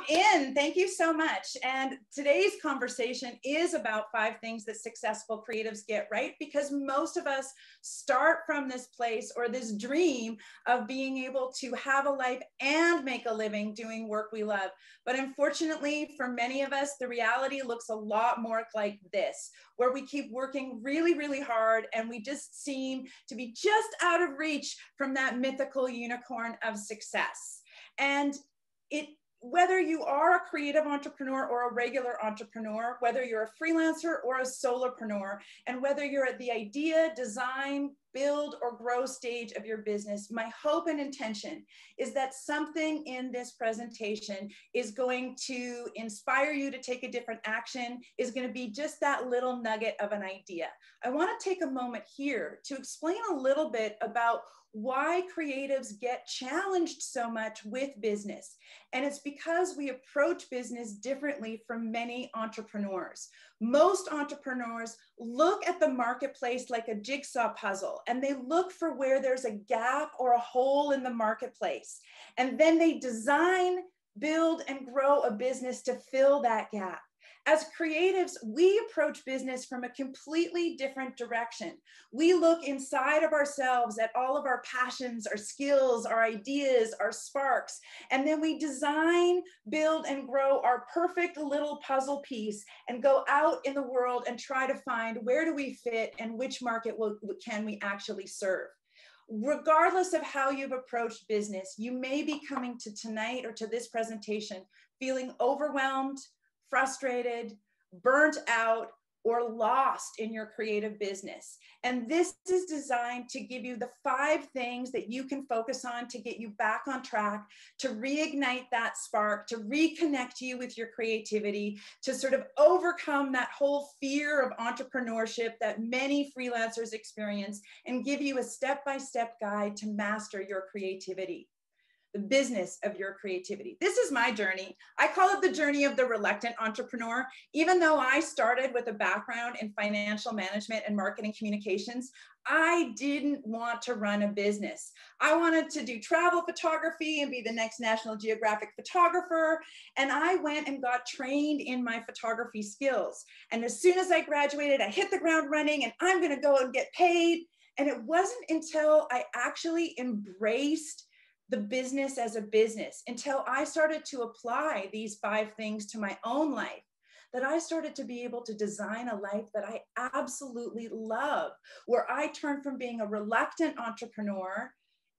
in. Thank you so much. And today's conversation is about 5 things that successful creatives get right, because most of us start from this place or this dream of being able to have a life and make a living doing work we love. But unfortunately, for many of us, the reality looks a lot more like this, where we keep working really, really hard and we just seem to be just out of reach from that mythical unicorn of success. And whether you are a creative entrepreneur or a regular entrepreneur, whether you're a freelancer or a solopreneur, and whether you're at the idea, design, build, or grow stage of your business, my hope and intention is that something in this presentation is going to inspire you to take a different action, is going to be just that little nugget of an idea. I want to take a moment here to explain a little bit about why creatives get challenged so much with business. And it's because we approach business differently from many entrepreneurs. Most entrepreneurs look at the marketplace like a jigsaw puzzle, and they look for where there's a gap or a hole in the marketplace. And then they design, build, and grow a business to fill that gap. As creatives, we approach business from a completely different direction. We look inside of ourselves at all of our passions, our skills, our ideas, our sparks, and then we design, build, and grow our perfect little puzzle piece and go out in the world and try to find where do we fit and which market can we actually serve. Regardless of how you've approached business, you may be coming to tonight or to this presentation feeling overwhelmed, frustrated, burnt out, or lost in your creative business. And this is designed to give you the 5 things that you can focus on to get you back on track, to reignite that spark, to reconnect you with your creativity, to sort of overcome that whole fear of entrepreneurship that many freelancers experience, and give you a step-by-step guide to master your creativity. The business of your creativity. This is my journey. I call it the journey of the reluctant entrepreneur. Even though I started with a background in financial management and marketing communications, I didn't want to run a business. I wanted to do travel photography and be the next National Geographic photographer. And I went and got trained in my photography skills. And as soon as I graduated, I hit the ground running and I'm going to go and get paid. And it wasn't until I actually embraced the business as a business, until I started to apply these 5 things to my own life, that I started to be able to design a life that I absolutely love, where I turned from being a reluctant entrepreneur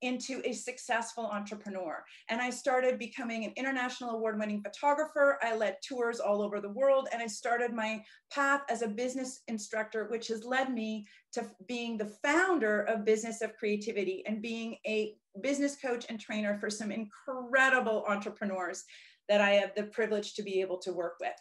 into a successful entrepreneur. And I started becoming an international award-winning photographer. I led tours all over the world, and I started my path as a business instructor, which has led me to being the founder of Business of Creativity and being a business coach and trainer for some incredible entrepreneurs that I have the privilege to be able to work with.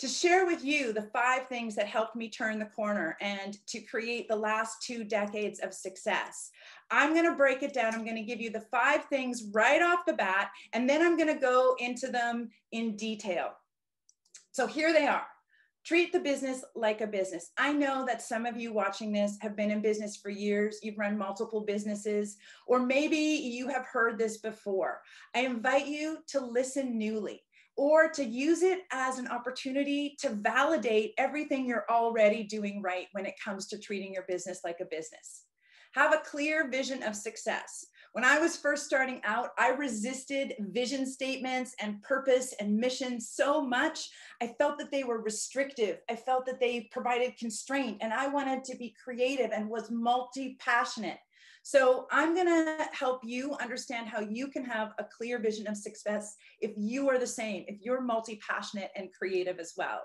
To share with you the 5 things that helped me turn the corner and to create the last 2 decades of success, I'm going to break it down. I'm going to give you the 5 things right off the bat, and then I'm going to go into them in detail. So here they are. Treat the business like a business. I know that some of you watching this have been in business for years. You've run multiple businesses, or maybe you have heard this before. I invite you to listen newly, or to use it as an opportunity to validate everything you're already doing right when it comes to treating your business like a business. Have a clear vision of success. When I was first starting out, I resisted vision statements and purpose and mission so much. I felt that they were restrictive. I felt that they provided constraint, and I wanted to be creative and was multi-passionate. So I'm going to help you understand how you can have a clear vision of success if you are the same, if you're multi-passionate and creative as well.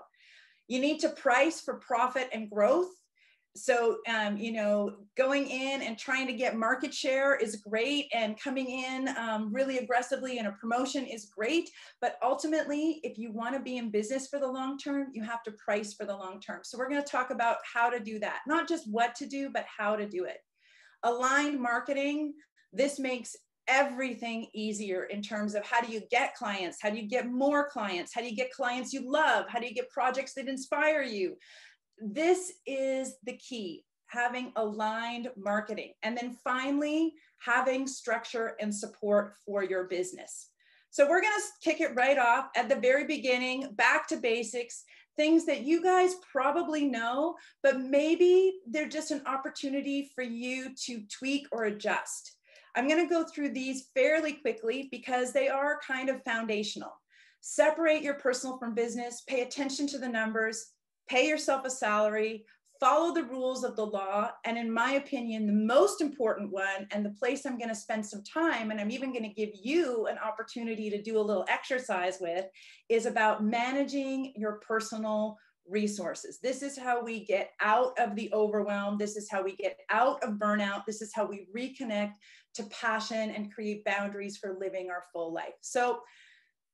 You need to price for profit and growth. So, going in and trying to get market share is great, and coming in really aggressively in a promotion is great. But ultimately, if you want to be in business for the long term, you have to price for the long term. So we're going to talk about how to do that, not just what to do, but how to do it. Aligned marketing, this makes everything easier in terms of how do you get clients? How do you get more clients? How do you get clients you love? How do you get projects that inspire you? This is the key, having aligned marketing. And then finally, having structure and support for your business. So we're going to kick it right off at the very beginning, back to basics, things that you guys probably know, but maybe they're just an opportunity for you to tweak or adjust. I'm going to go through these fairly quickly because they are kind of foundational. Separate your personal from business, pay attention to the numbers, pay yourself a salary, follow the rules of the law. And in my opinion, the most important one, and the place I'm going to spend some time, and I'm even going to give you an opportunity to do a little exercise with, is about managing your personal resources. This is how we get out of the overwhelm. This is how we get out of burnout. This is how we reconnect to passion and create boundaries for living our full life. So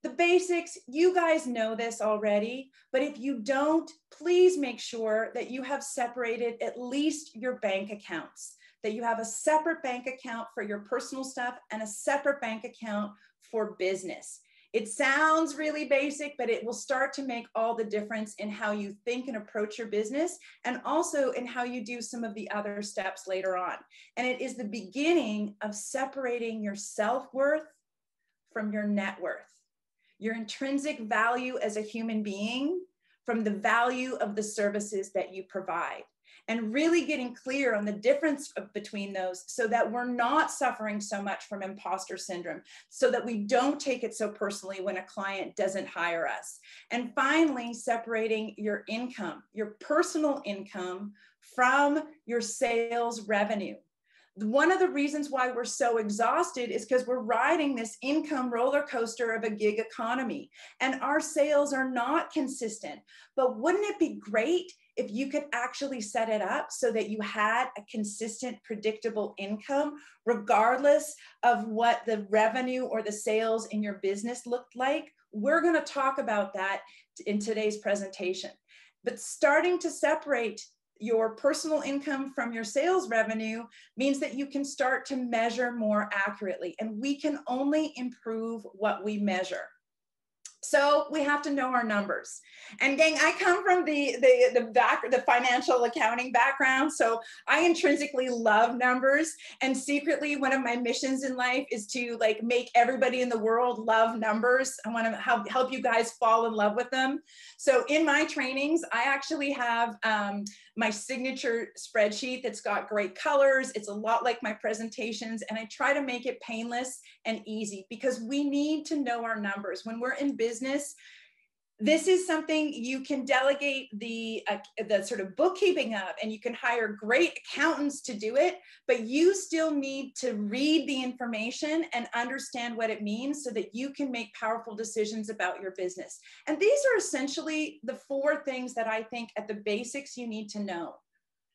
the basics, you guys know this already, but if you don't, please make sure that you have separated at least your bank accounts, that you have a separate bank account for your personal stuff and a separate bank account for business. It sounds really basic, but it will start to make all the difference in how you think and approach your business, and also in how you do some of the other steps later on. And it is the beginning of separating your self-worth from your net worth, your intrinsic value as a human being from the value of the services that you provide, and really getting clear on the difference between those so that we're not suffering so much from imposter syndrome, so that we don't take it so personally when a client doesn't hire us. And finally, separating your income, your personal income from your sales revenue. One of the reasons why we're so exhausted is because we're riding this income roller coaster of a gig economy and our sales are not consistent. But wouldn't it be great if you could actually set it up so that you had a consistent, predictable income, regardless of what the revenue or the sales in your business looked like? We're going to talk about that in today's presentation. But starting to separate your personal income from your sales revenue means that you can start to measure more accurately, and we can only improve what we measure. So we have to know our numbers. And gang, I come from the financial accounting background, so I intrinsically love numbers. And secretly, one of my missions in life is to make everybody in the world love numbers. I want to help you guys fall in love with them. So in my trainings, I actually have my signature spreadsheet that's got great colors. It's a lot like my presentations, and I try to make it painless and easy because we need to know our numbers. When we're in business, this is something you can delegate the sort of bookkeeping of, and you can hire great accountants to do it, but you still need to read the information and understand what it means so that you can make powerful decisions about your business. And these are essentially the 4 things that I think at the basics you need to know.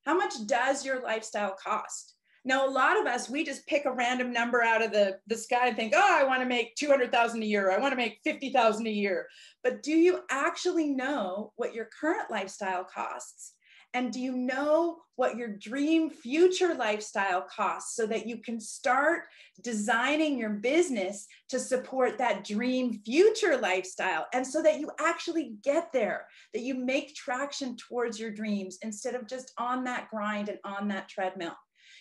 How much does your lifestyle cost? Now, a lot of us, we just pick a random number out of the sky and think, oh, I want to make 200,000 a year. I want to make 50,000 a year. But do you actually know what your current lifestyle costs? And do you know what your dream future lifestyle costs so that you can start designing your business to support that dream future lifestyle, and so that you actually get there, that you make traction towards your dreams instead of just on that grind and on that treadmill?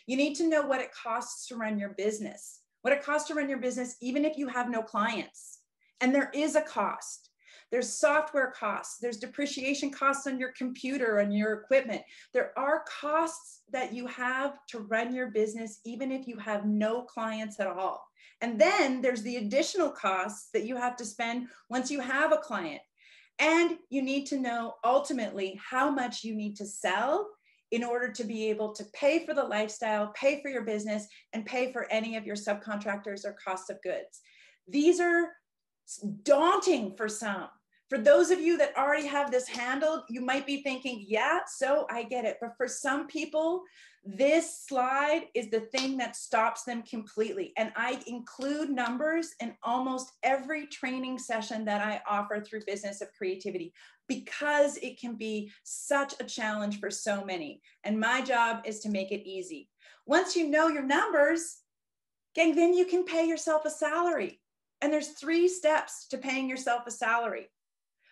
You need to know what it costs to run your business, what it costs to run your business, even if you have no clients. And there is a cost. There's software costs. There's depreciation costs on your computer and your equipment. There are costs that you have to run your business, even if you have no clients at all. And then there's the additional costs that you have to spend once you have a client. And you need to know ultimately how much you need to sell in order to be able to pay for the lifestyle, pay for your business, and pay for any of your subcontractors or cost of goods. These are daunting for some. For those of you that already have this handled, you might be thinking, yeah, so I get it. But for some people, this slide is the thing that stops them completely. And I include numbers in almost every training session that I offer through Business of Creativity, because it can be such a challenge for so many. And my job is to make it easy. Once you know your numbers, gang, then you can pay yourself a salary. And there's 3 steps to paying yourself a salary.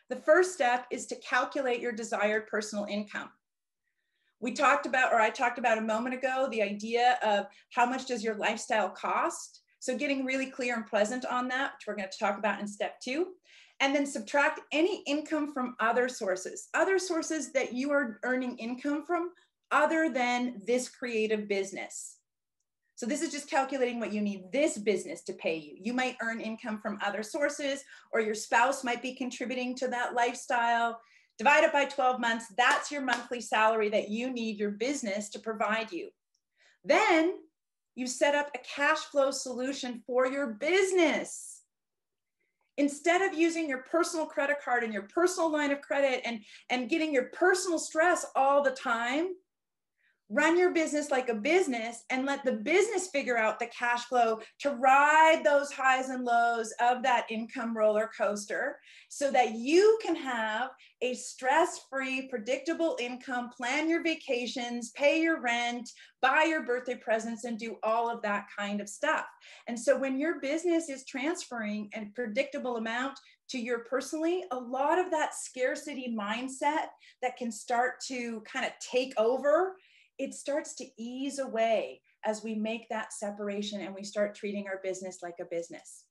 The first step is to calculate your desired personal income. I talked about a moment ago, the idea of how much does your lifestyle cost? So getting really clear and present on that, which we're going to talk about in step 2. And then subtract any income from other sources that you are earning income from other than this creative business. So this is just calculating what you need this business to pay you. You might earn income from other sources, or your spouse might be contributing to that lifestyle. Divide it by 12 months. That's your monthly salary that you need your business to provide you. Then you set up a cash flow solution for your business. Instead of using your personal credit card and your personal line of credit and getting your personal stress all the time, run your business like a business and let the business figure out the cash flow to ride those highs and lows of that income roller coaster so that you can have a stress-free, predictable income, plan your vacations, pay your rent, buy your birthday presents, and do all of that kind of stuff. And so when your business is transferring a predictable amount to your personally, a lot of that scarcity mindset that can start to kind of take over, it starts to ease away as we make that separation and we start treating our business like a business.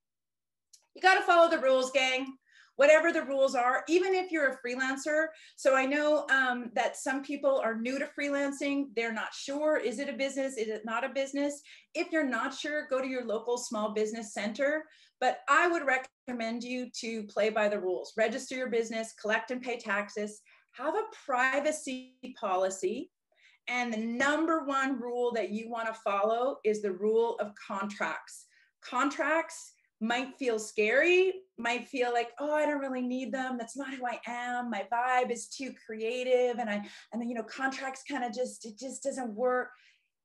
You got to follow the rules, gang, whatever the rules are, even if you're a freelancer. So I know that some people are new to freelancing. They're not sure, is it a business? Is it not a business? If you're not sure, go to your local small business center. But I would recommend you to play by the rules. Register your business, collect and pay taxes, have a privacy policy. And the number one rule that you want to follow is the rule of contracts. Contracts might feel scary, might feel like, oh, I don't really need them. That's not who I am. My vibe is too creative. And then, you know, contracts kind of it just doesn't work.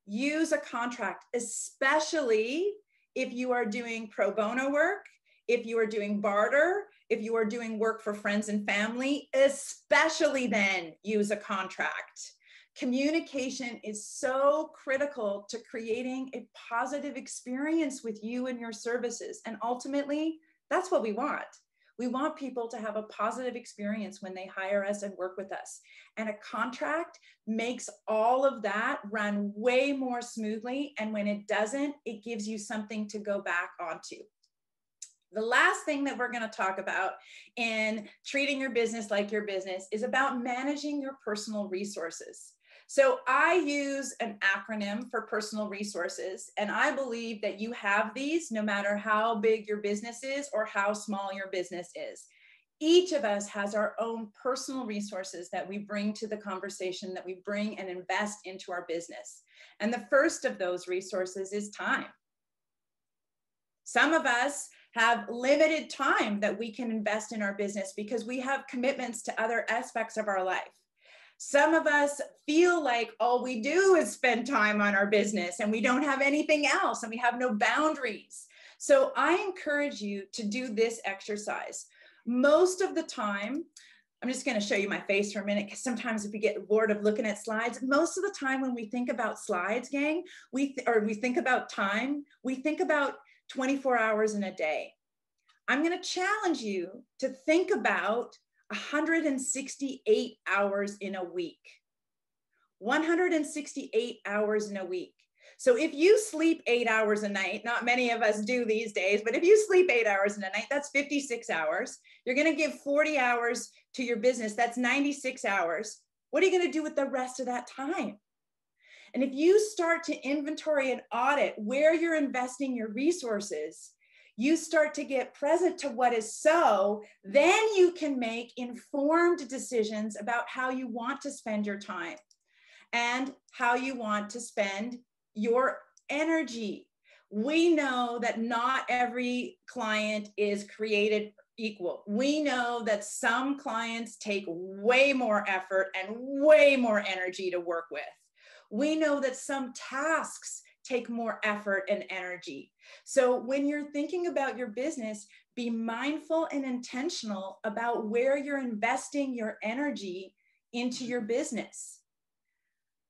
Use a contract, especially if you are doing pro bono work, if you are doing barter, if you are doing work for friends and family, especially then use a contract. Communication is so critical to creating a positive experience with you and your services. And ultimately, that's what we want. We want people to have a positive experience when they hire us and work with us. And a contract makes all of that run way more smoothly. And when it doesn't, it gives you something to go back onto. The last thing that we're going to talk about in treating your business like your business is about managing your personal resources. So I use an acronym for personal resources, and I believe that you have these no matter how big your business is or how small your business is. Each of us has our own personal resources that we bring to the conversation, that we bring and invest into our business. And the first of those resources is time. Some of us have limited time that we can invest in our business because we have commitments to other aspects of our life. Some of us feel like all we do is spend time on our business and we don't have anything else and we have no boundaries. So I encourage you to do this exercise. Most of the time, I'm just going to show you my face for a minute because sometimes if we get bored of looking at slides, most of the time when we think about slides, gang, we think about time, we think about 24 hours in a day. I'm going to challenge you to think about 168 hours in a week. 168 hours in a week. So if you sleep 8 hours a night, not many of us do these days, but if you sleep 8 hours in a night, that's 56 hours. You're going to give 40 hours to your business. That's 96 hours. What are you going to do with the rest of that time? And if you start to inventory and audit where you're investing your resources, you start to get present to what is so, then you can make informed decisions about how you want to spend your time and how you want to spend your energy. We know that not every client is created equal. We know that some clients take way more effort and way more energy to work with. We know that some tasks take more effort and energy. So when you're thinking about your business, be mindful and intentional about where you're investing your energy into your business.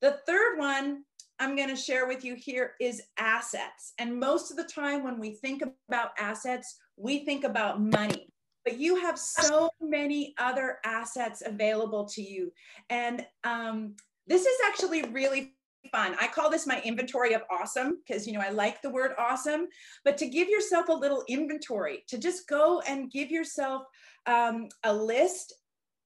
The third one I'm going to share with you here is assets. And most of the time when we think about assets, we think about money. But you have so many other assets available to you. And this is actually really fun. I call this my inventory of awesome because, you know, I like the word awesome, but to give yourself a little inventory, to just go and give yourself a list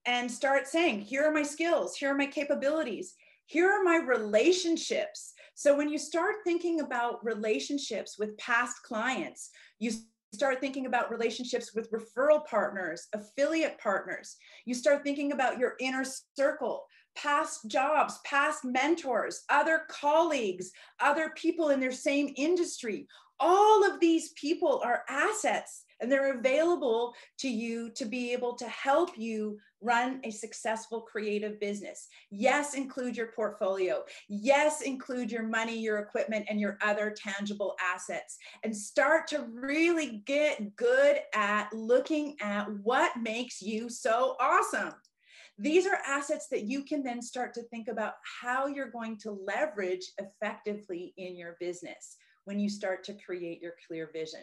and start saying, here are my skills, here are my capabilities, here are my relationships. So when you start thinking about relationships with past clients, you start thinking about relationships with referral partners, affiliate partners. You start thinking about your inner circle, past jobs, past mentors, other colleagues, other people in their same industry. All of these people are assets, and they're available to you to be able to help you run a successful creative business. Yes, include your portfolio. Yes, include your money, your equipment, and your other tangible assets. And start to really get good at looking at what makes you so awesome. These are assets that you can then start to think about how you're going to leverage effectively in your business when you start to create your clear vision.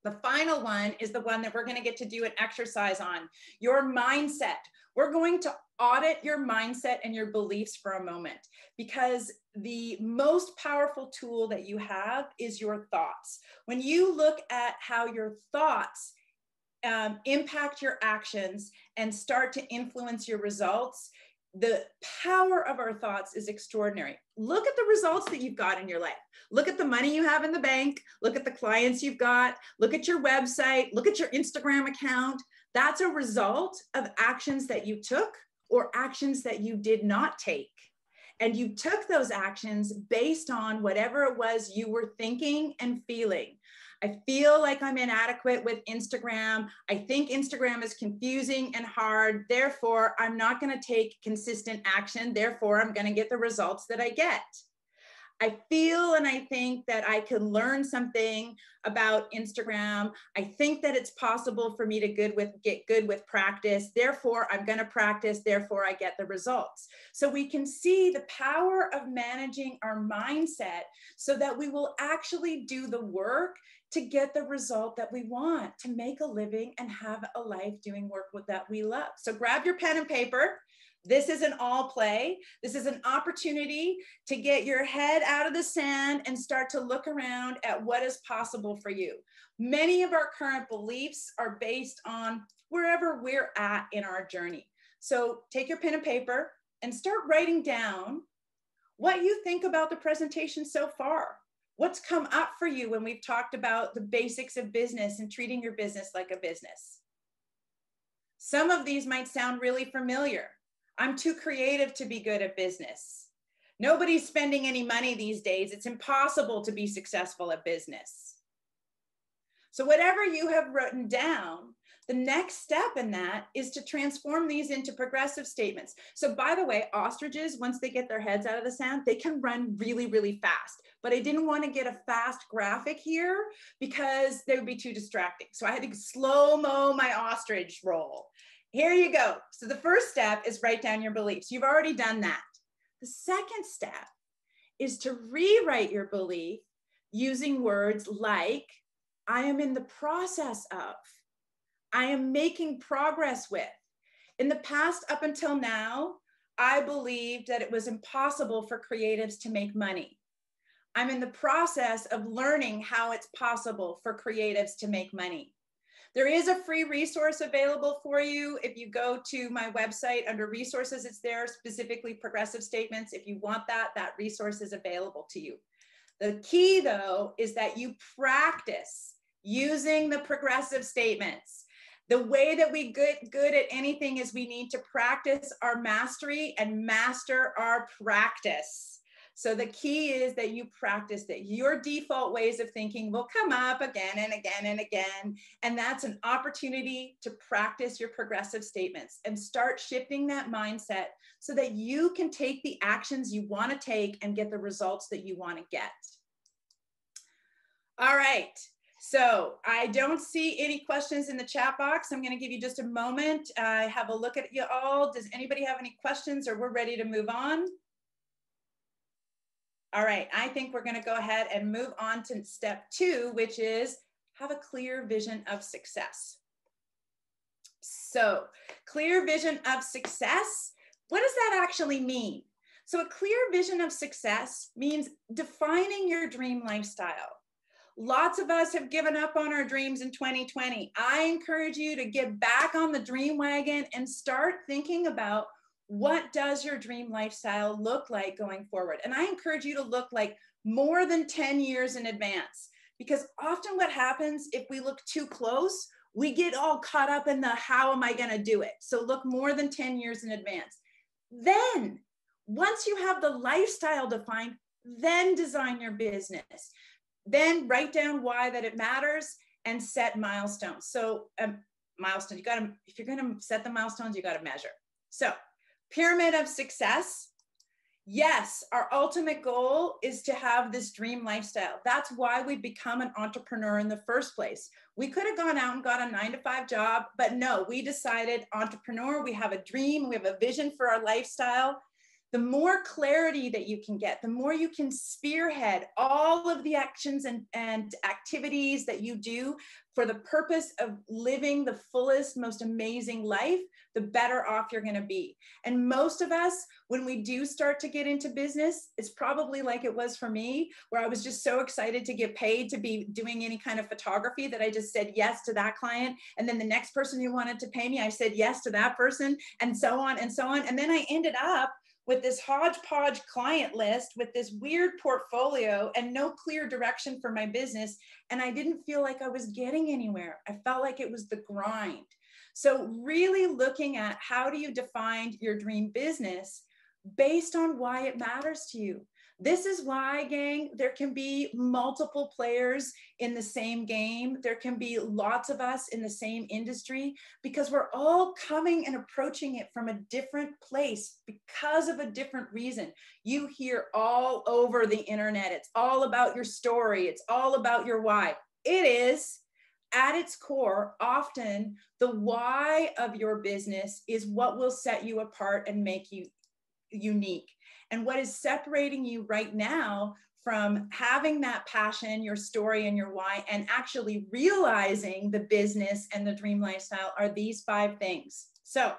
The final one is the one that we're going to get to do an exercise on, your mindset. We're going to audit your mindset and your beliefs for a moment, because the most powerful tool that you have is your thoughts. When you look at how your thoughts impact your actions and start to influence your results, the power of our thoughts is extraordinary. Look at the results that you've got in your life. Look at the money you have in the bank. Look at the clients you've got. Look at your website. Look at your Instagram account. That's a result of actions that you took or actions that you did not take. And you took those actions based on whatever it was you were thinking and feeling. I feel like I'm inadequate with Instagram. I think Instagram is confusing and hard. Therefore, I'm not going to take consistent action. Therefore, I'm going to get the results that I get. I feel and I think that I can learn something about Instagram. I think that it's possible for me to get good with practice. Therefore, I'm going to practice. Therefore, I get the results. So we can see the power of managing our mindset so that we will actually do the work to get the result that we want, to make a living and have a life doing work that we love. So grab your pen and paper. This is an all play. This is an opportunity to get your head out of the sand and start to look around at what is possible for you. Many of our current beliefs are based on wherever we're at in our journey. So take your pen and paper and start writing down what you think about the presentation so far. What's come up for you when we've talked about the basics of business and treating your business like a business? Some of these might sound really familiar. I'm too creative to be good at business. Nobody's spending any money these days. It's impossible to be successful at business. So whatever you have written down, the next step in that is to transform these into progressive statements. So by the way, ostriches, once they get their heads out of the sand, they can run really, really fast. But I didn't want to get a fast graphic here because they would be too distracting. So I had to slow-mo my ostrich roll. Here you go. So the first step is write down your beliefs. You've already done that. The second step is to rewrite your belief using words like, I am in the process of, I am making progress with. In the past, up until now, I believed that it was impossible for creatives to make money. I'm in the process of learning how it's possible for creatives to make money. There is a free resource available for you. If you go to my website under resources, it's there, specifically progressive statements. If you want that, that resource is available to you. The key though, is that you practice using the progressive statements. The way that we get good at anything is we need to practice our mastery and master our practice. So the key is that you practice that. Your default ways of thinking will come up again and again and again. And that's an opportunity to practice your progressive statements and start shifting that mindset so that you can take the actions you want to take and get the results that you want to get. All right. So I don't see any questions in the chat box. I'm going to give you just a moment. Have a look at you all. Does anybody have any questions, or we're ready to move on? All right, I think we're going to go ahead and move on to step 2, which is have a clear vision of success. So, clear vision of success, what does that actually mean? So a clear vision of success means defining your dream lifestyle. Lots of us have given up on our dreams in 2020. I encourage you to get back on the dream wagon and start thinking about what does your dream lifestyle look like going forward. And I encourage you to look like more than 10 years in advance, because often what happens if we look too close, we get all caught up in the how am I going to do it? So look more than 10 years in advance. Then once you have the lifestyle defined, then design your business. Then write down why that it matters and set milestones. So milestones, you got to, if you're going to set the milestones, you got to measure. So pyramid of success. Yes, our ultimate goal is to have this dream lifestyle. That's why we become an entrepreneur in the first place. We could have gone out and got a 9-to-5 job, but no, we decided entrepreneur, we have a dream, we have a vision for our lifestyle. The more clarity that you can get, the more you can spearhead all of the actions and activities that you do for the purpose of living the fullest, most amazing life, the better off you're going to be. And most of us, when we do start to get into business, it's probably like it was for me, where I was just so excited to get paid to be doing any kind of photography that I just said yes to that client. And then the next person who wanted to pay me, I said yes to that person, and so on and so on. And then I ended up with this hodgepodge client list, with this weird portfolio and no clear direction for my business. And I didn't feel like I was getting anywhere. I felt like it was the grind. So really looking at how do you define your dream business based on why it matters to you. This is why, gang, there can be multiple players in the same game. There can be lots of us in the same industry, because we're all coming and approaching it from a different place because of a different reason. You hear all over the internet, it's all about your story. It's all about your why. It is. At its core, often the why of your business is what will set you apart and make you unique. And what is separating you right now from having that passion, your story, and your why, and actually realizing the business and the dream lifestyle are these 5 things. So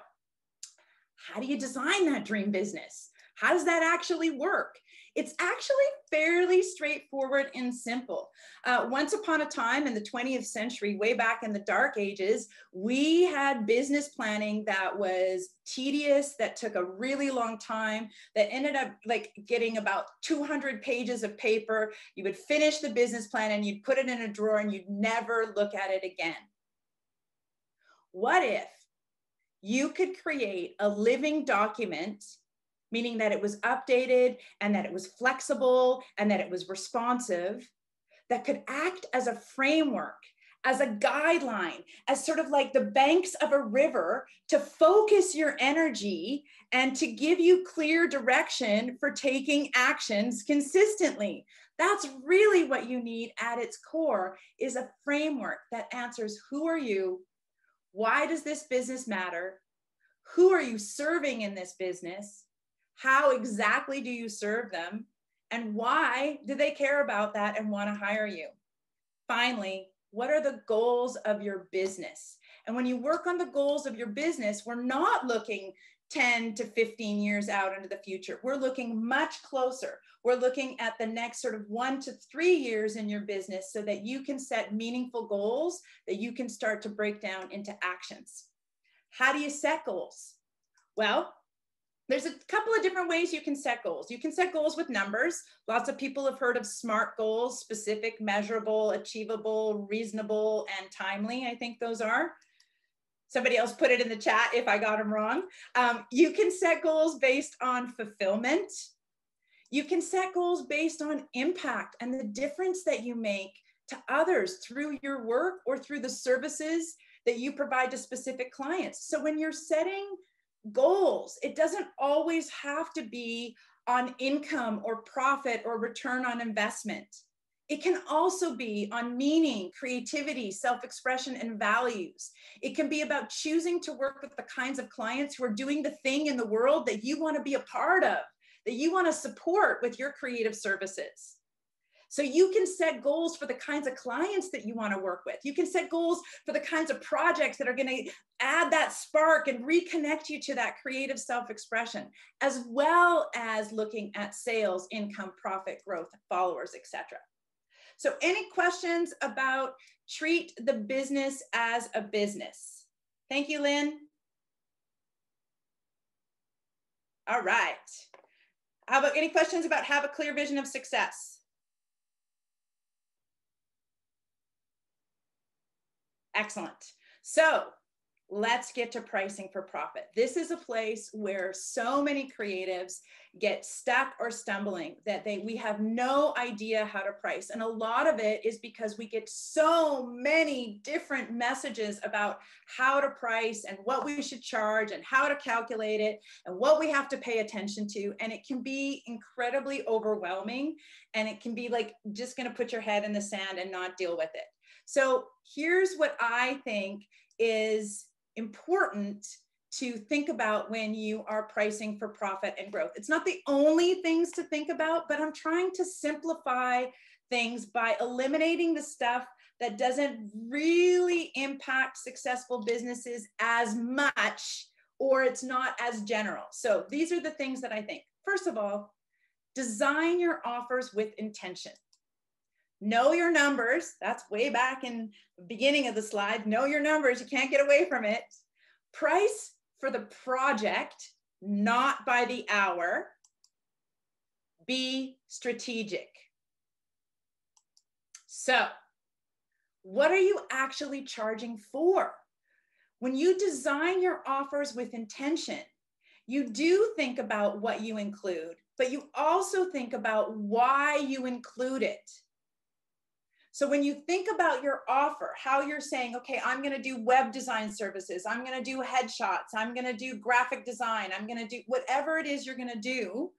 how do you design that dream business? How does that actually work? It's actually fairly straightforward and simple. Once upon a time in the 20th century, way back in the dark ages, we had business planning that was tedious, that took a really long time, that ended up like getting about 200 pages of paper. You would finish the business plan and you'd put it in a drawer and you'd never look at it again. What if you could create a living document, meaning that it was updated and that it was flexible and that it was responsive, that could act as a framework, as a guideline, as sort of like the banks of a river to focus your energy and to give you clear direction for taking actions consistently. That's really what you need at its core, is a framework that answers who are you, why does this business matter, who are you serving in this business, how exactly do you serve them, and why do they care about that and want to hire you? Finally, what are the goals of your business? And when you work on the goals of your business, we're not looking 10 to 15 years out into the future. We're looking much closer. We're looking at the next sort of 1 to 3 years in your business, so that you can set meaningful goals that you can start to break down into actions. How do you set goals? Well, there's a couple of different ways you can set goals. You can set goals with numbers. Lots of people have heard of SMART goals: specific, measurable, achievable, reasonable, and timely. I think those are. Somebody else put it in the chat if I got them wrong. You can set goals based on fulfillment. You can set goals based on impact and the difference that you make to others through your work or through the services that you provide to specific clients. So when you're setting goals, it doesn't always have to be on income or profit or return on investment. It can also be on meaning, creativity, self-expression, and values. It can be about choosing to work with the kinds of clients who are doing the thing in the world that you want to be a part of, that you want to support with your creative services. So you can set goals for the kinds of clients that you want to work with. You can set goals for the kinds of projects that are going to add that spark and reconnect you to that creative self-expression, as well as looking at sales, income, profit, growth, followers, etc. So any questions about treat the business as a business? Thank you, Lynn. All right. How about any questions about have a clear vision of success? Excellent. So let's get to pricing for profit. This is a place where so many creatives get stuck or stumbling that we have no idea how to price. And a lot of it is because we get so many different messages about how to price and what we should charge and how to calculate it and what we have to pay attention to. And it can be incredibly overwhelming, and it can be like just going to put your head in the sand and not deal with it. So here's what I think is important to think about when you are pricing for profit and growth. It's not the only things to think about, but I'm trying to simplify things by eliminating the stuff that doesn't really impact successful businesses as much, or it's not as general. So these are the things that I think. First of all, design your offers with intention. Know your numbers. That's way back in the beginning of the slide. Know your numbers. You can't get away from it. Price for the project, not by the hour. Be strategic. So, what are you actually charging for? When you design your offers with intention, you do think about what you include, but you also think about why you include it. So when you think about your offer, how you're saying, okay, I'm going to do web design services, I'm going to do headshots, I'm going to do graphic design, I'm going to do whatever it is you're going to do,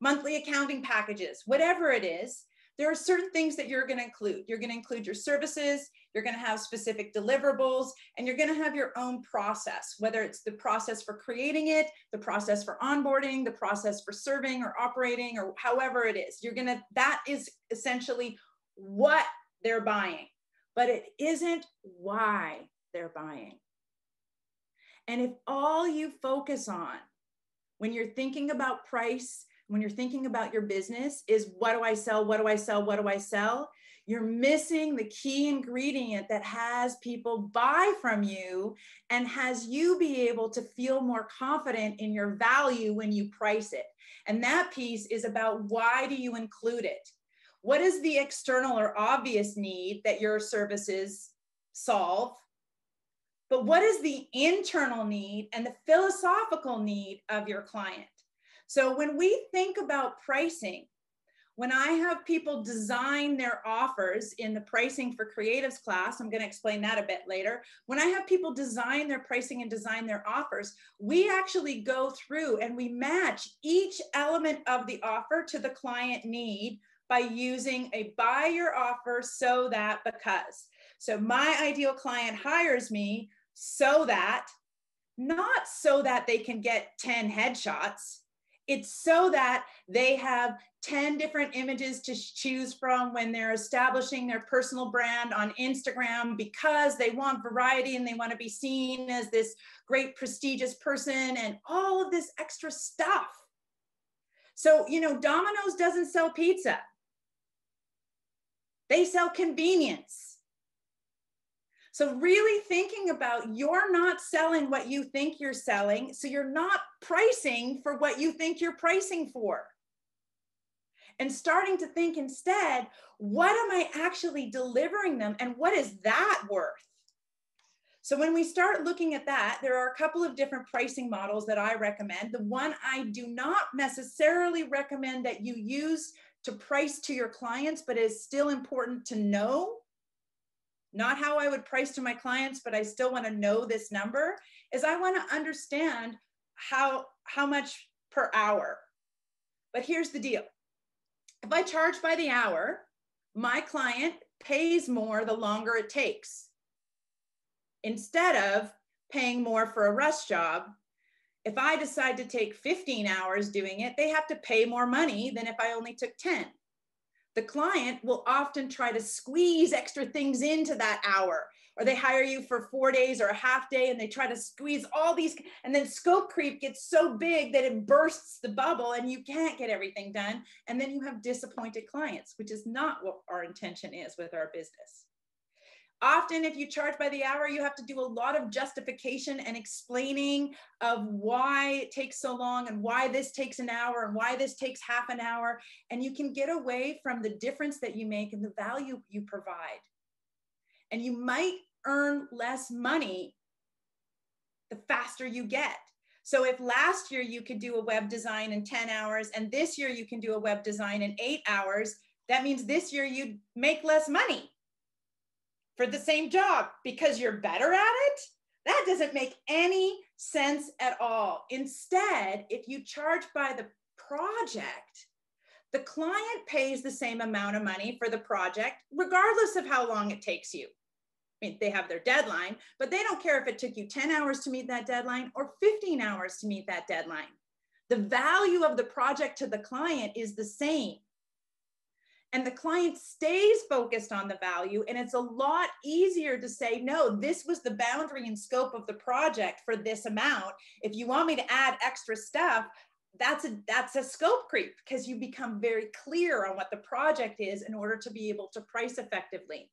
monthly accounting packages, whatever it is, there are certain things that you're going to include. You're going to include your services, you're going to have specific deliverables, and you're going to have your own process, whether it's the process for creating it, the process for onboarding, the process for serving or operating, or however it is. That is essentially what they're buying, but it isn't why they're buying. And if all you focus on when you're thinking about price, when you're thinking about your business is what do I sell, what do I sell, what do I sell, you're missing the key ingredient that has people buy from you and has you be able to feel more confident in your value when you price it. And that piece is about why do you include it? What is the external or obvious need that your services solve? But what is the internal need and the philosophical need of your client? So when we think about pricing, when I have people design their offers in the pricing for creatives class, I'm going to explain that a bit later. When I have people design their pricing and design their offers, we actually go through and we match each element of the offer to the client need by using a buy your offer so that because. So my ideal client hires me so that, not so that they can get 10 headshots. It's so that they have 10 different images to choose from when they're establishing their personal brand on Instagram because they want variety and they want to be seen as this great prestigious person and all of this extra stuff. So, Domino's doesn't sell pizza. They sell convenience. So really thinking about you're not selling what you think you're selling, so you're not pricing for what you think you're pricing for. And starting to think instead, what am I actually delivering them and what is that worth? So when we start looking at that, there are a couple of different pricing models that I recommend. The one I do not necessarily recommend that you use to price to your clients, but is still important to know, not how I would price to my clients, but I still want to know this number, is I want to understand how much per hour. But here's the deal. If I charge by the hour, my client pays more the longer it takes. Instead of paying more for a rush job, if I decide to take 15 hours doing it, they have to pay more money than if I only took 10. The client will often try to squeeze extra things into that hour, or they hire you for 4 days or a half day and they try to squeeze all these, and then scope creep gets so big that it bursts the bubble and you can't get everything done. And then you have disappointed clients, which is not what our intention is with our business. Often, if you charge by the hour, you have to do a lot of justification and explaining of why it takes so long and why this takes an hour and why this takes half an hour. And you can get away from the difference that you make and the value you provide. And you might earn less money the faster you get. So if last year you could do a web design in 10 hours and this year you can do a web design in 8 hours, that means this year you'd make less money for the same job because you're better at it. That doesn't make any sense at all. Instead, if you charge by the project, the client pays the same amount of money for the project, regardless of how long it takes you. I mean, they have their deadline, but they don't care if it took you 10 hours to meet that deadline or 15 hours to meet that deadline. The value of the project to the client is the same. And the client stays focused on the value, and it's a lot easier to say, no, this was the boundary and scope of the project for this amount. If you want me to add extra stuff, that's a scope creep, because you become very clear on what the project is in order to be able to price effectively.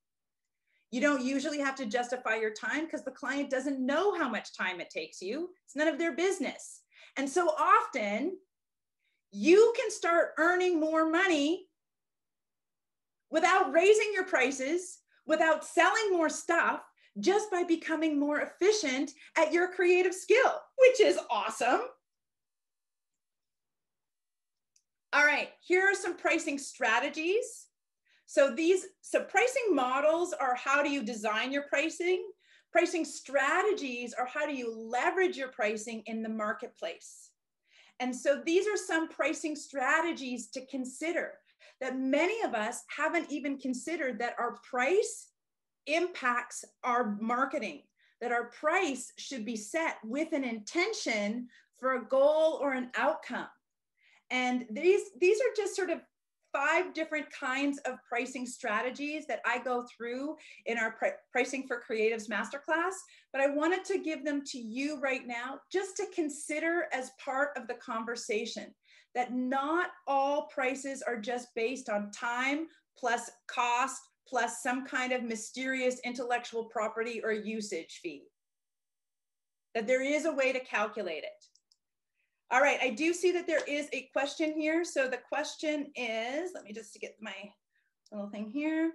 You don't usually have to justify your time because the client doesn't know how much time it takes you. It's none of their business. And so often you can start earning more money without raising your prices, without selling more stuff, just by becoming more efficient at your creative skill, which is awesome. All right, here are some pricing strategies. So pricing models are how do you design your pricing. Pricing strategies are how do you leverage your pricing in the marketplace. And so these are some pricing strategies to consider that many of us haven't even considered, that our price impacts our marketing, that our price should be set with an intention for a goal or an outcome. And these are just sort of 5 different kinds of pricing strategies that I go through in our Pricing for Creatives Masterclass, but I wanted to give them to you right now just to consider as part of the conversation, that not all prices are just based on time plus cost plus some kind of mysterious intellectual property or usage fee, that there is a way to calculate it. All right, I do see that there is a question here. So the question is, let me just get my little thing here.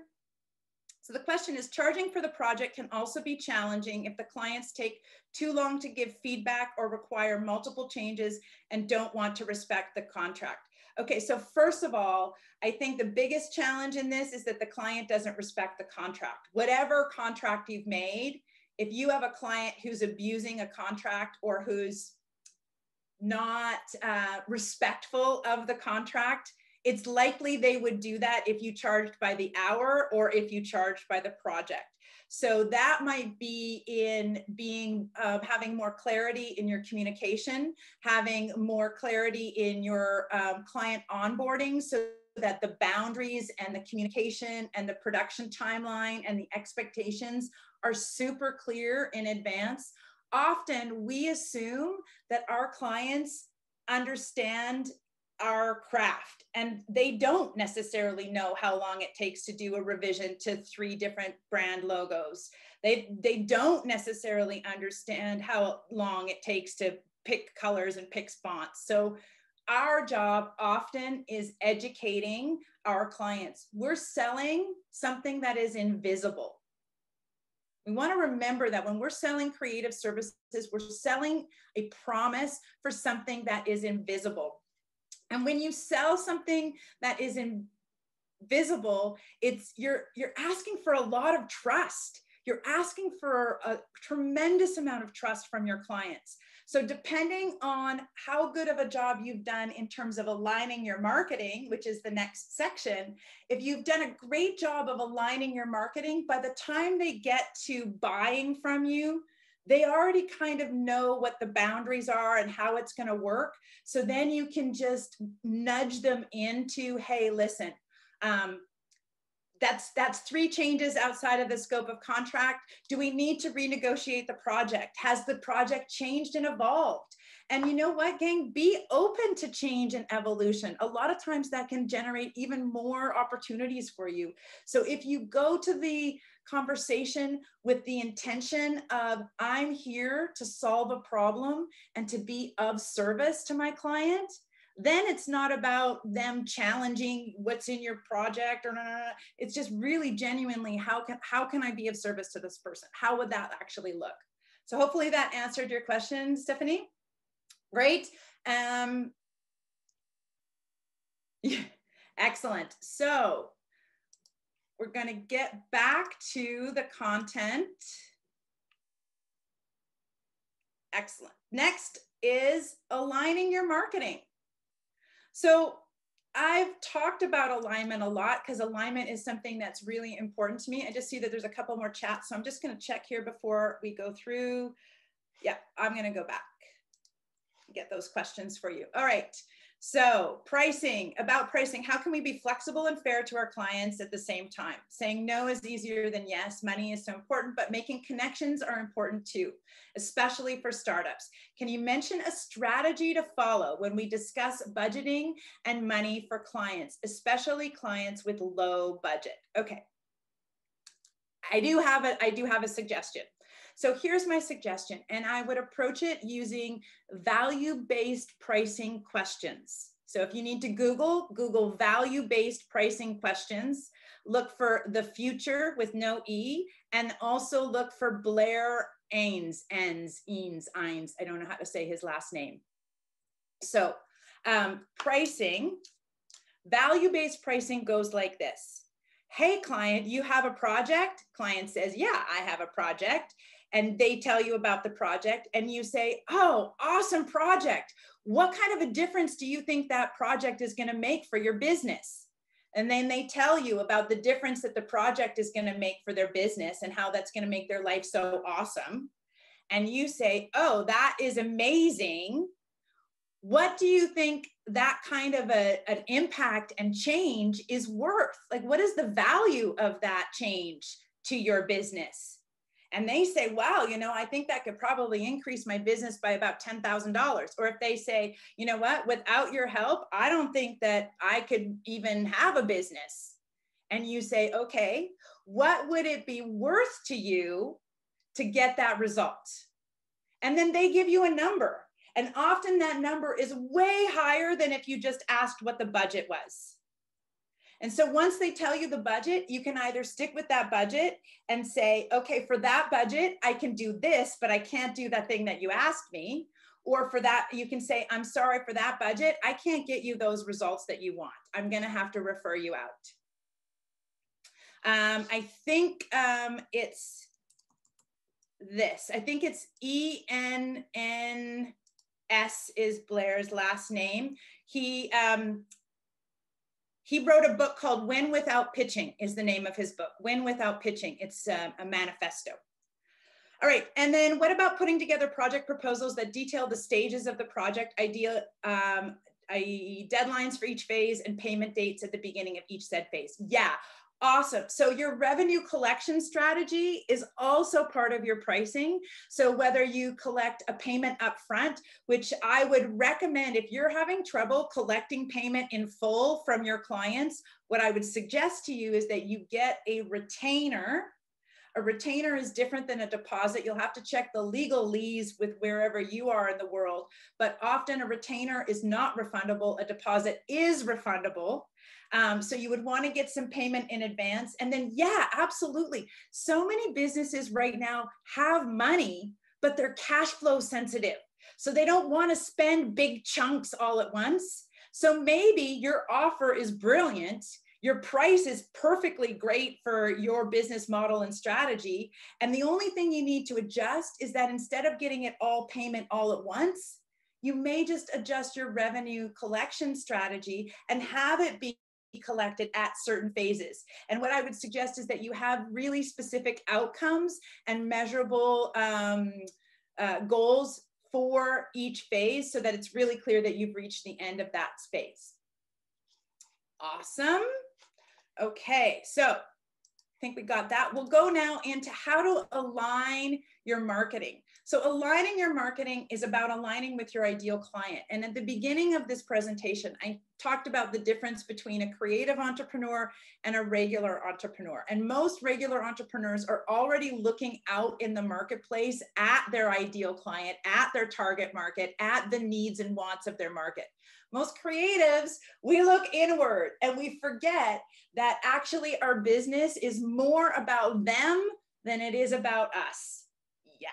So the question is, charging for the project can also be challenging if the clients take too long to give feedback or require multiple changes and don't want to respect the contract. Okay, so first of all, I think the biggest challenge in this is that the client doesn't respect the contract. Whatever contract you've made, if you have a client who's abusing a contract or who's not respectful of the contract, it's likely they would do that if you charged by the hour or if you charged by the project. So that might be in having more clarity in your communication, having more clarity in your client onboarding, so that the boundaries and the communication and the production timeline and the expectations are super clear in advance. Often we assume that our clients understand our craft, and they don't necessarily know how long it takes to do a revision to 3 different brand logos. They don't necessarily understand how long it takes to pick colors and pick fonts. So our job often is educating our clients. We're selling something that is invisible. We want to remember that when we're selling creative services, we're selling a promise for something that is invisible. And when you sell something that is invisible, you're asking for a lot of trust. You're asking for a tremendous amount of trust from your clients. So depending on how good of a job you've done in terms of aligning your marketing, which is the next section, if you've done a great job of aligning your marketing, by the time they get to buying from you, they already kind of know what the boundaries are and how it's going to work. So then you can just nudge them into, hey, listen, That's 3 changes outside of the scope of contract. Do we need to renegotiate the project? Has the project changed and evolved? And you know what, gang? Be open to change and evolution. A lot of times that can generate even more opportunities for you. So if you go to the conversation with the intention of, I'm here to solve a problem and to be of service to my client, then it's not about them challenging what's in your project or it's just really genuinely, how can I be of service to this person? How would that actually look? So hopefully that answered your question, Stephanie. Great. Yeah. Excellent. So we're going to get back to the content. Excellent. Next is aligning your marketing. So I've talked about alignment a lot because alignment is something that's really important to me. I just see that there's a couple more chats, so I'm just going to check here before we go through. Yeah, I'm going to go back, get those questions for you. All right. So pricing, about pricing, how can we be flexible and fair to our clients at the same time? Saying no is easier than yes. Money is so important, but making connections are important too, especially for startups. Can you mention a strategy to follow when we discuss budgeting and money for clients, especially clients with low budget? Okay. I do have a suggestion. So here's my suggestion, and I would approach it using value-based pricing questions. So if you need to Google value-based pricing questions, look for the future with no E, and also look for Blair Ains, I don't know how to say his last name. So pricing, value-based pricing goes like this. Hey, client, you have a project? Client says, yeah, I have a project. And they tell you about the project and you say, oh, awesome project. What kind of a difference do you think that project is going to make for your business? And then they tell you about the difference that the project is going to make for their business and how that's going to make their life so awesome. And you say, oh, that is amazing. What do you think that kind of an impact and change is worth? Like, what is the value of that change to your business? And they say, wow, you know, I think that could probably increase my business by about $10,000. Or if they say, you know what, without your help, I don't think that I could even have a business. And you say, okay, what would it be worth to you to get that result? And then they give you a number. And often that number is way higher than if you just asked what the budget was. And so once they tell you the budget, you can either stick with that budget and say, okay, for that budget, I can do this, but I can't do that thing that you asked me. Or for that, you can say, I'm sorry, for that budget, I can't get you those results that you want. I'm going to have to refer you out. I think it's this. I think it's ENNS is Blair's last name. He wrote a book called Win Without Pitching is the name of his book. Win Without Pitching. It's a manifesto. All right. And then what about putting together project proposals that detail the stages of the project, idea, i.e. deadlines for each phase and payment dates at the beginning of each said phase? Yeah. Awesome. So your revenue collection strategy is also part of your pricing. So whether you collect a payment up front, which I would recommend if you're having trouble collecting payment in full from your clients, what I would suggest to you is that you get a retainer. A retainer is different than a deposit. You'll have to check the legalese with wherever you are in the world, but often a retainer is not refundable. A deposit is refundable. So you would want to get some payment in advance. And then, yeah, absolutely. So many businesses right now have money, but they're cash flow sensitive. So they don't want to spend big chunks all at once. So maybe your offer is brilliant. Your price is perfectly great for your business model and strategy. And the only thing you need to adjust is that instead of getting it all payment all at once, you may just adjust your revenue collection strategy and have it be collected at certain phases. And what I would suggest is that you have really specific outcomes and measurable goals for each phase so that it's really clear that you've reached the end of that phase. Awesome. Okay, so I think we got that. We'll go now into how to align your marketing. So aligning your marketing is about aligning with your ideal client. And at the beginning of this presentation, I talked about the difference between a creative entrepreneur and a regular entrepreneur. And most regular entrepreneurs are already looking out in the marketplace at their ideal client, at their target market, at the needs and wants of their market. Most creatives, we look inward and we forget that actually our business is more about them than it is about us. Yeah.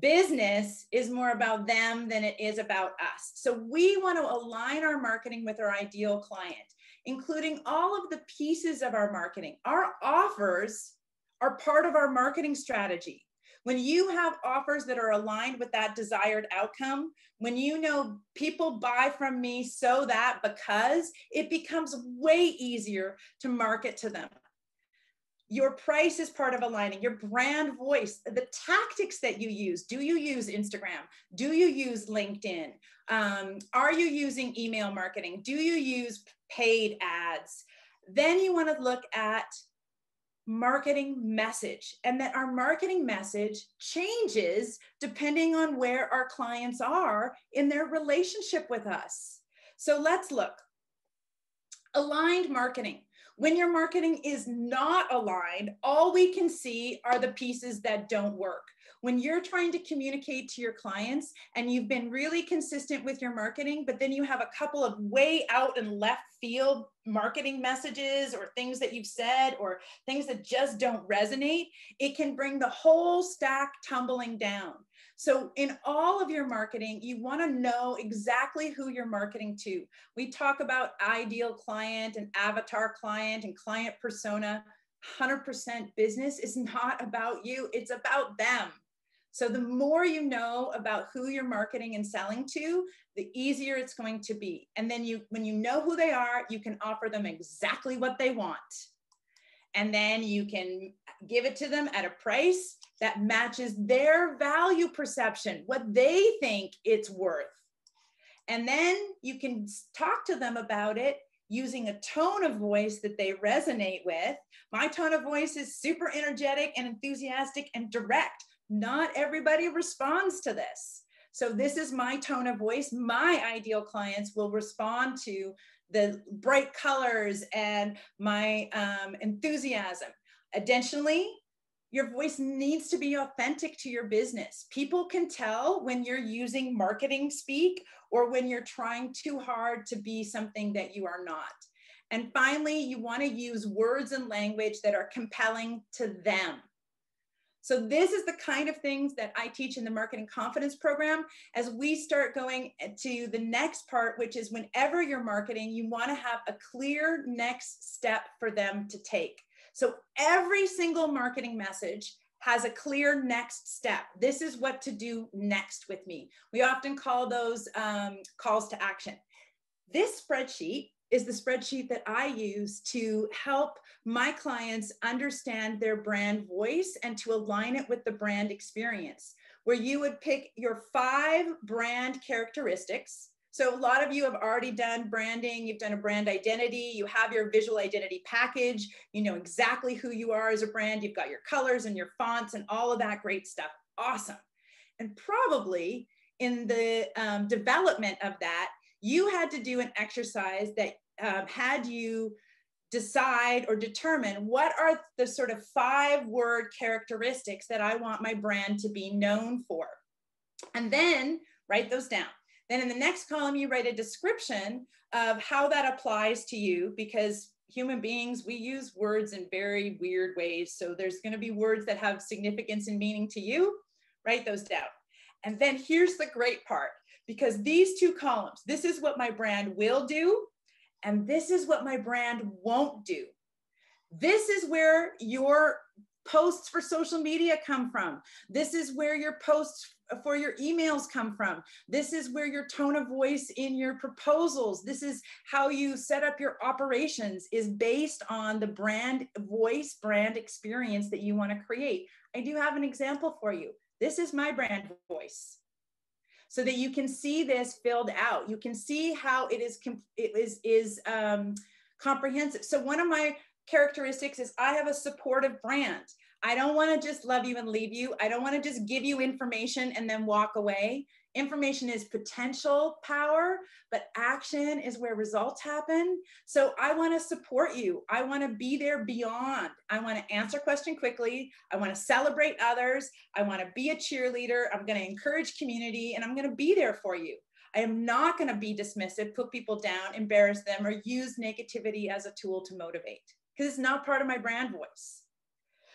Business is more about them than it is about us. So we want to align our marketing with our ideal client, including all of the pieces of our marketing. Our offers are part of our marketing strategy. When you have offers that are aligned with that desired outcome, when you know people buy from me so that because, it becomes way easier to market to them. Your price is part of aligning, your brand voice, the tactics that you use. Do you use Instagram? Do you use LinkedIn? Are you using email marketing? Do you use paid ads? Then you want to look at marketing message, and that our marketing message changes depending on where our clients are in their relationship with us. So let's look. Aligned marketing. When your marketing is not aligned, all we can see are the pieces that don't work. When you're trying to communicate to your clients and you've been really consistent with your marketing, but then you have a couple of way out and left field marketing messages or things that you've said or things that just don't resonate, it can bring the whole stack tumbling down. So in all of your marketing, you want to know exactly who you're marketing to. We talk about ideal client and avatar client and client persona. 100% business is not about you, it's about them. So the more you know about who you're marketing and selling to, the easier it's going to be. And then when you know who they are, you can offer them exactly what they want. And then you can give it to them at a price that matches their value perception, what they think it's worth. And then you can talk to them about it using a tone of voice that they resonate with. My tone of voice is super energetic and enthusiastic and direct. Not everybody responds to this. So this is my tone of voice. My ideal clients will respond to the bright colors and my enthusiasm. Additionally, your voice needs to be authentic to your business. People can tell when you're using marketing speak or when you're trying too hard to be something that you are not. And finally, you want to use words and language that are compelling to them. So this is the kind of things that I teach in the Marketing Confidence Program as we start going to the next part, which is whenever you're marketing, you want to have a clear next step for them to take. So every single marketing message has a clear next step. This is what to do next with me. We often call those calls to action. This spreadsheet is the spreadsheet that I use to help my clients understand their brand voice and to align it with the brand experience, where you would pick your 5 brand characteristics. So a lot of you have already done branding, you've done a brand identity, you have your visual identity package, you know exactly who you are as a brand, you've got your colors and your fonts and all of that great stuff. Awesome. And probably in the development of that, you had to do an exercise that had you decide or determine what are the sort of 5-word characteristics that I want my brand to be known for. And then write those down. Then in the next column, you write a description of how that applies to you, because human beings, we use words in very weird ways. So there's going to be words that have significance and meaning to you. Write those down. And then here's the great part, because these 2 columns, this is what my brand will do, and this is what my brand won't do. This is where your posts for social media come from. This is where your posts for your emails come from. This is where your tone of voice in your proposals, this is how you set up your operations, is based on the brand voice, brand experience that you want to create. I do have an example for you. This is my brand voice, so that you can see this filled out. You can see how it is comprehensive. So one of my characteristics is I have a supportive brand. I don't want to just love you and leave you. I don't want to just give you information and then walk away. Information is potential power, but action is where results happen. So I want to support you. I want to be there beyond. I want to answer question quickly. I want to celebrate others. I want to be a cheerleader. I'm going to encourage community, and I'm going to be there for you. I am not going to be dismissive, put people down, embarrass them, or use negativity as a tool to motivate, because it's not part of my brand voice.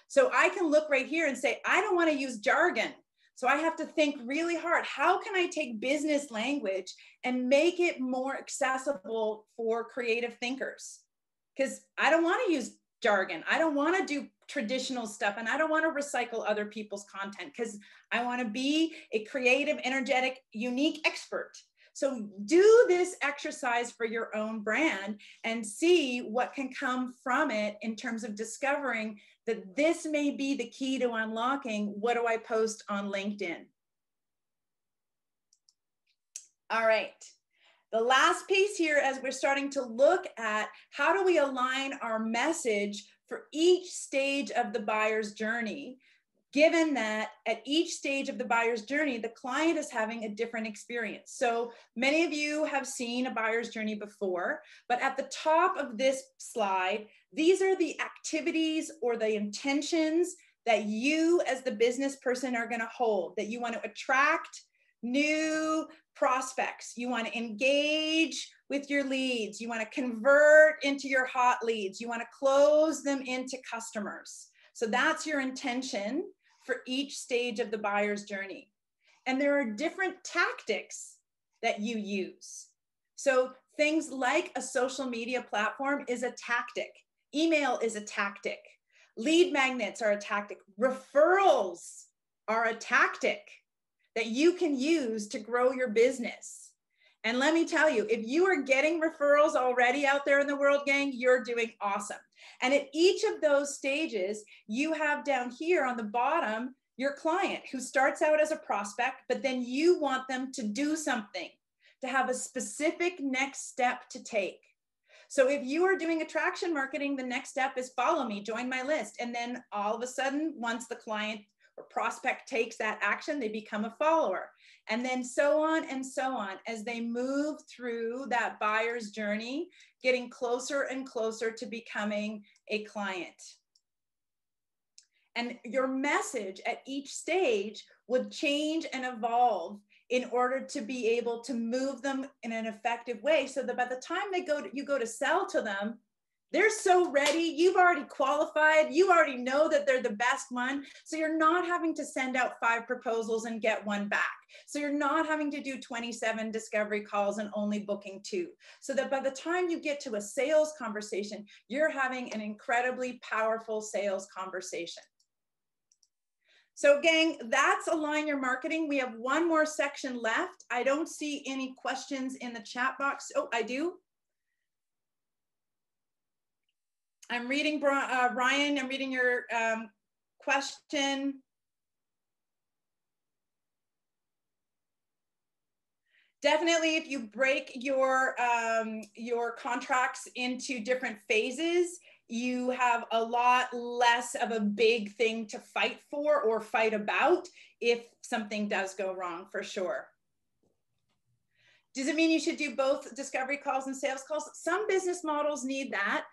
So I can look right here and say, I don't want to use jargon. So I have to think really hard. How can I take business language and make it more accessible for creative thinkers? Because I don't want to use jargon. I don't want to do traditional stuff, and I don't want to recycle other people's content, because I want to be a creative, energetic, unique expert. So do this exercise for your own brand and see what can come from it in terms of discovering that this may be the key to unlocking what do I post on LinkedIn. All right. The last piece here, as we're starting to look at how do we align our message for each stage of the buyer's journey, given that at each stage of the buyer's journey, the client is having a different experience. So many of you have seen a buyer's journey before, but at the top of this slide, these are the activities or the intentions that you as the business person are going to hold, that you want to attract new prospects. You want to engage with your leads. You want to convert into your hot leads. You want to close them into customers. So that's your intention for each stage of the buyer's journey. And there are different tactics that you use. So things like a social media platform is a tactic. Email is a tactic. Lead magnets are a tactic. Referrals are a tactic that you can use to grow your business. And let me tell you, if you are getting referrals already out there in the world, gang, you're doing awesome. And at each of those stages, you have down here on the bottom, your client who starts out as a prospect, but then you want them to do something, to have a specific next step to take. So if you are doing attraction marketing, the next step is follow me, join my list. And then all of a sudden, once the client or prospect takes that action, they become a follower. And then so on as they move through that buyer's journey, getting closer and closer to becoming a client. And your message at each stage would change and evolve in order to be able to move them in an effective way, so that by the time you go to sell to them, they're so ready. You've already qualified. You already know that they're the best one. So you're not having to send out 5 proposals and get 1 back. So you're not having to do 27 discovery calls and only booking 2. So that by the time you get to a sales conversation, you're having an incredibly powerful sales conversation. So gang, that's align your marketing. We have one more section left. I don't see any questions in the chat box. Oh, I do. I'm reading, Ryan, I'm reading your question. Definitely, if you break your contracts into different phases, you have a lot less of a big thing to fight for or fight about if something does go wrong, for sure. Does it mean you should do both discovery calls and sales calls? Some business models need that.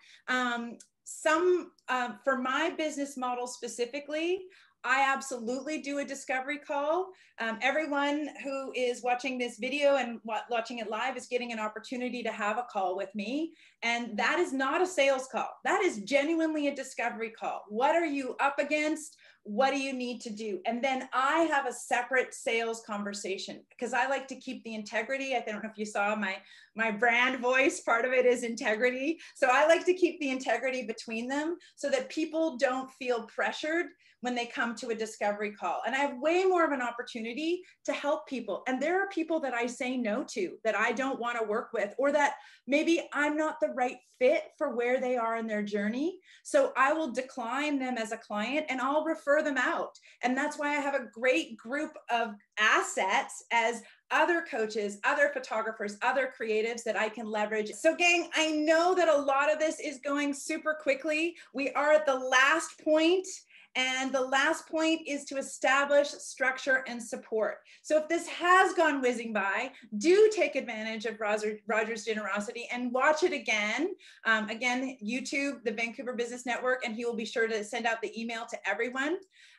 For my business model specifically, I absolutely do a discovery call. Everyone who is watching this video and watching it live is getting an opportunity to have a call with me. And that is not a sales call. That is genuinely a discovery call. What are you up against? What do you need to do? And then I have a separate sales conversation because I like to keep the integrity. I don't know if you saw my brand voice, part of it is integrity. So I like to keep the integrity between them so that people don't feel pressured when they come to a discovery call. And I have way more of an opportunity to help people. And there are people that I say no to, that I don't want to work with, or that maybe I'm not the right fit for where they are in their journey. So I will decline them as a client and I'll refer refer them out. And that's why I have a great group of assets as other coaches, other photographers, other creatives that I can leverage. So gang, I know that a lot of this is going super quickly. We are at the last point. And the last point is to establish structure and support. So if this has gone whizzing by, do take advantage of Roger's generosity and watch it again. Again, YouTube, the Vancouver Business Network, and he will be sure to send out the email to everyone.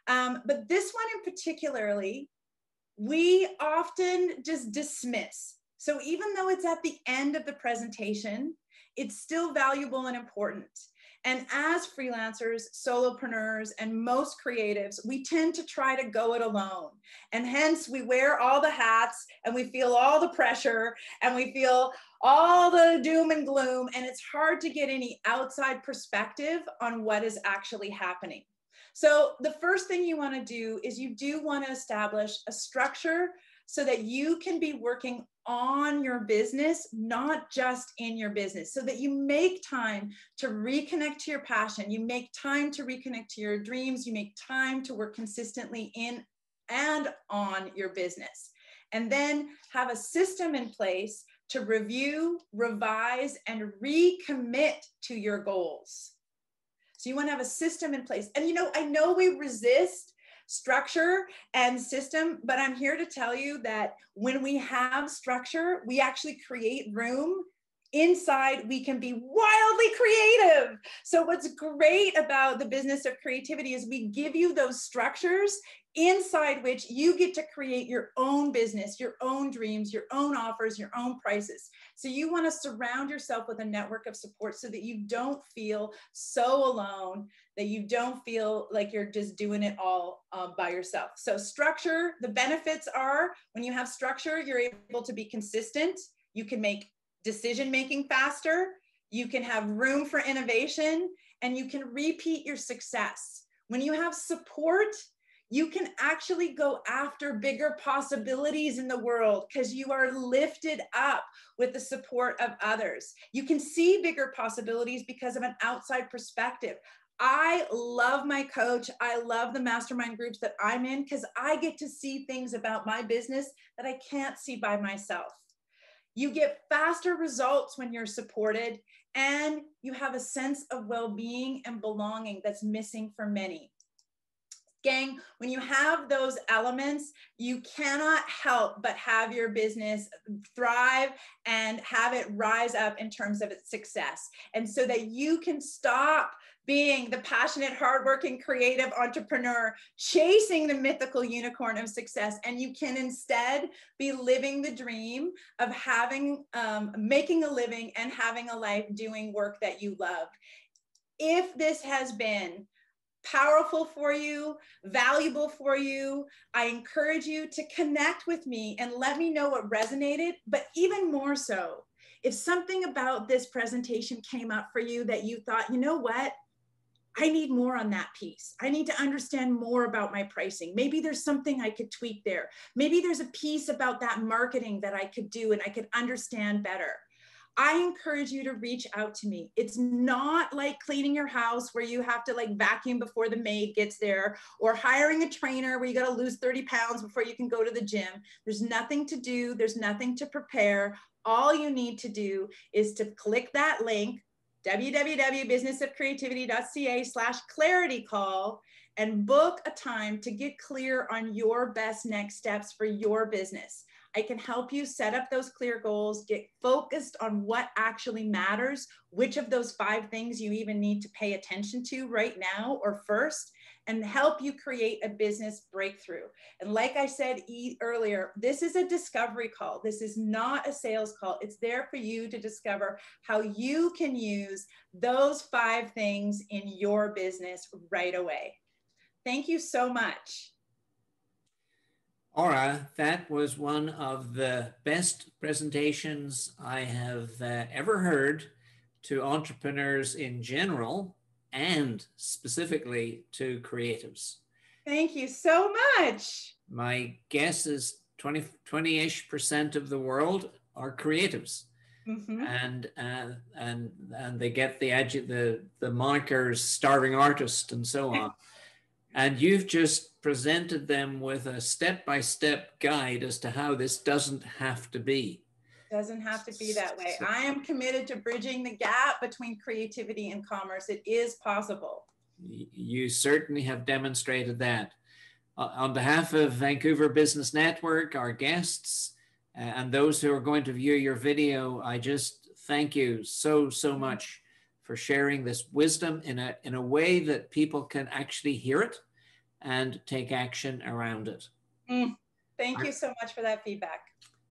But this one in particularly, we often just dismiss. So even though it's at the end of the presentation, it's still valuable and important. And as freelancers, solopreneurs, and most creatives, we tend to try to go it alone. And hence we wear all the hats and we feel all the pressure and we feel all the doom and gloom. And it's hard to get any outside perspective on what is actually happening. So the first thing you want to do is you do want to establish a structure so that you can be working on your business, not just in your business, so that you make time to reconnect to your passion, you make time to reconnect to your dreams, you make time to work consistently in and on your business. And then have a system in place to review, revise, and recommit to your goals. So you want to have a system in place. And I know we resist structure and system, but I'm here to tell you that when we have structure, we actually create room inside. We can be wildly creative. So what's great about the business of creativity is we give you those structures inside which you get to create your own business, your own dreams, your own offers, your own prices. So you want to surround yourself with a network of support so that you don't feel so alone, that you don't feel like you're just doing it all by yourself. So structure, the benefits are when you have structure, you're able to be consistent. You can make decision-making faster. You can have room for innovation, and you can repeat your success. When you have support, you can actually go after bigger possibilities in the world because you are lifted up with the support of others. You can see bigger possibilities because of an outside perspective. I love my coach. I love the mastermind groups that I'm in because I get to see things about my business that I can't see by myself. You get faster results when you're supported, and you have a sense of well-being and belonging that's missing for many. Gang, when you have those elements, you cannot help but have your business thrive and have it rise up in terms of its success. And so that you can stop being the passionate, hardworking, creative entrepreneur chasing the mythical unicorn of success, and you can instead be living the dream of having, making a living and having a life doing work that you love. If this has been powerful for you, valuable for you, I encourage you to connect with me and let me know what resonated. But even more so, if something about this presentation came up for you that you thought, you know what, I need more on that piece. I need to understand more about my pricing. Maybe there's something I could tweak there. Maybe there's a piece about that marketing that I could do and I could understand better. I encourage you to reach out to me. It's not like cleaning your house where you have to like vacuum before the maid gets there, or hiring a trainer where you got to lose 30 pounds before you can go to the gym. There's nothing to do. There's nothing to prepare. All you need to do is to click that link, www.businessofcreativity.ca/clarity call, and book a time to get clear on your best next steps for your business. I can help you set up those clear goals, get focused on what actually matters, which of those 5 things you even need to pay attention to right now or first, and help you create a business breakthrough. And like I said earlier, this is a discovery call. This is not a sales call. It's there for you to discover how you can use those 5 things in your business right away. Thank you so much. Aura, that was one of the best presentations I have ever heard to entrepreneurs in general and specifically to creatives. Thank you so much. My guess is 20-ish% of the world are creatives. Mm-hmm. And they get the monikers starving artist and so on. And you've just presented them with a step-by-step guide as to how this doesn't have to be. Doesn't have to be that way. I am committed to bridging the gap between creativity and commerce. It is possible. You certainly have demonstrated that. On behalf of Vancouver Business Network, our guests, and those who are going to view your video, I just thank you so much for sharing this wisdom in a way that people can actually hear it and take action around it. Thank you so much for that feedback.